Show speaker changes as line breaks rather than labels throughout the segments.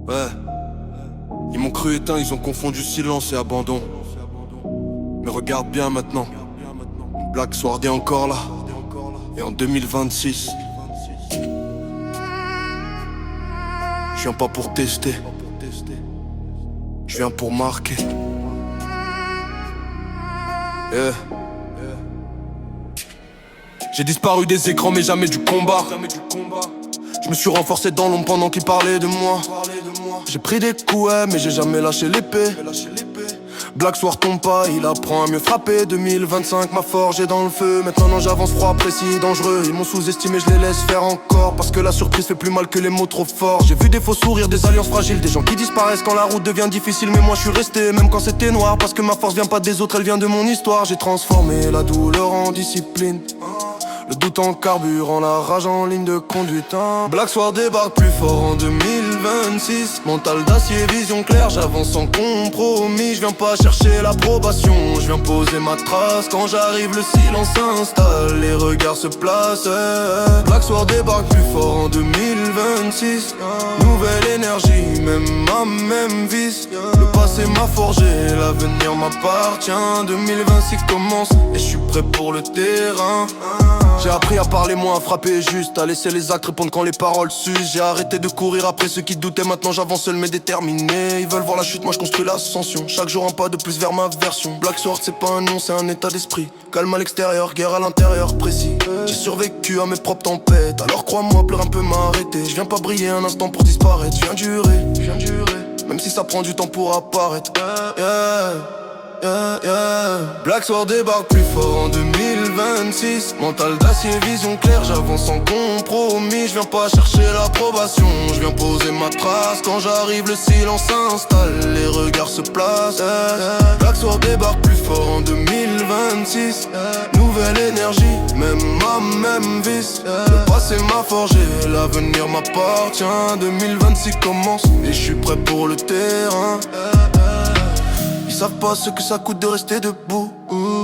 Ouais, ils m'ont cru éteint, ils ont confondu silence et abandon. Mais regarde bien maintenant, Black Sword est encore là. Et en 2026, je viens pas pour tester, je viens pour marquer. Yeah. J'ai disparu des écrans mais jamais du combat. Je me suis renforcé dans l'ombre pendant qu'ils parlaient de moi. J'ai pris des coups ouais, mais j'ai jamais lâché l'épée. Black Sword tombe pas, il apprend à mieux frapper. 2025 m'a forgé dans le feu. Maintenant non, j'avance froid, précis, dangereux. Ils m'ont sous-estimé, je les laisse faire encore. Parce que la surprise fait plus mal que les mots trop forts. J'ai vu des faux sourires, des alliances fragiles, des gens qui disparaissent quand la route devient difficile. Mais moi je suis resté, même quand c'était noir. Parce que ma force vient pas des autres, elle vient de mon histoire. J'ai transformé la douleur en discipline, le doute en carburant, la rage en ligne de conduite. Black Sword débarque plus fort en 2026. Mental d'acier, vision claire, j'avance sans compromis. Je viens pas chercher l'approbation, je viens poser ma trace. Quand j'arrive le silence s'installe, les regards se placent. Black Sword débarque plus fort en 2026. Nouvelle énergie, même ma même vice. Le passé m'a forgé, l'avenir m'appartient. 2026 commence et je suis prêt pour le terrain. J'ai appris à parler moins, à frapper juste, à laisser les actes répondre quand les paroles s'usent. J'ai arrêté de courir après ceux qui doutaient, maintenant j'avance seul mais déterminé. Ils veulent voir la chute, moi je construis l'ascension. Chaque jour un pas de plus vers ma version. Black Sword c'est pas un nom, c'est un état d'esprit. Calme à l'extérieur, guerre à l'intérieur, précis. J'ai survécu à mes propres tempêtes, alors crois-moi, pleure un peu m'arrêter. Je viens pas briller un instant pour disparaître, je viens durer. Même si ça prend du temps pour apparaître. Black Sword débarque plus fort en 2026. Mental d'acier, vision claire, j'avance sans compromis. Je viens pas chercher l'approbation, je viens poser ma trace. Quand j'arrive le silence s'installe, les regards se placent. Black Sword débarque plus fort en 2026. Nouvelle énergie, même ma même vice. Le passé m'a forgé, l'avenir m'appartient. 2026 commence et je suis prêt pour le terrain. Ils savent pas ce que ça coûte de rester debout.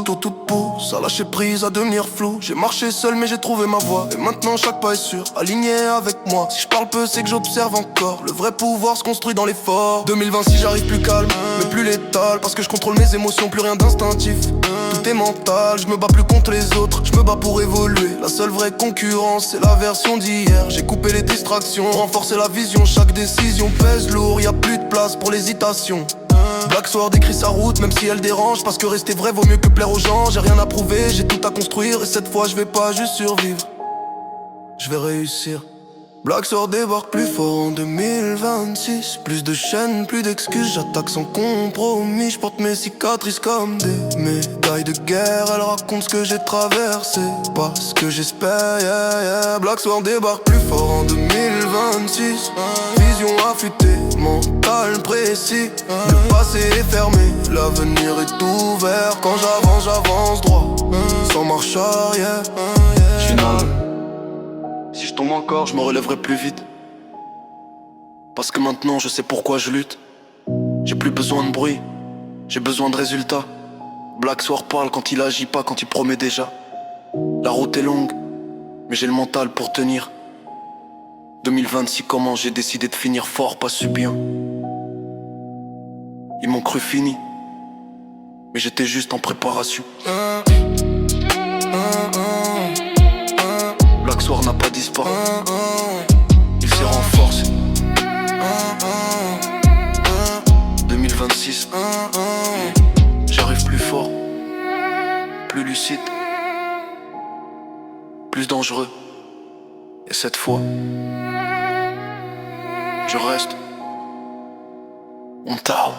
Tout pousse à lâcher prise, à devenir flou. J'ai marché seul mais j'ai trouvé ma voie. Et maintenant chaque pas est sûr, aligné avec moi. Si je parle peu c'est que j'observe encore. Le vrai pouvoir se construit dans l'effort. 2026 j'arrive plus calme, mais plus létal. Parce que je contrôle mes émotions, plus rien d'instinctif. Tout est mental, je me bats plus contre les autres. Je me bats pour évoluer, la seule vraie concurrence c'est la version d'hier. J'ai coupé les distractions, renforcé la vision. Chaque décision pèse lourd, y a plus de place pour l'hésitation. Black Sword écrit sa route même si elle dérange. Parce que rester vrai vaut mieux que plaire aux gens. J'ai rien à prouver, j'ai tout à construire. Et cette fois je vais pas juste survivre, je vais réussir. Black Sword débarque plus fort en 2026. Plus de chaînes, plus d'excuses, j'attaque sans compromis. Je porte mes cicatrices comme des médailles de guerre. Elles racontent ce que j'ai traversé, pas ce que j'espère. Black Sword débarque plus fort en 2026. Vision affûtée, mental précis. Le passé est fermé, l'avenir est ouvert. Quand j'avance droit, sans marche arrière. Final. Si je tombe encore, je me relèverai plus vite. Parce que maintenant je sais pourquoi je lutte. J'ai plus besoin de bruit, j'ai besoin de résultats. Black Sword parle quand il agit pas, quand il promet déjà. La route est longue, mais j'ai le mental pour tenir. 2026 commence, j'ai décidé de finir fort, pas subir. Ils m'ont cru fini, mais j'étais juste en préparation. Black Sword n'a pas disparu, il s'est renforcé. 2026, j'arrive plus fort, plus lucide, plus dangereux. Et cette fois, je reste on tarde.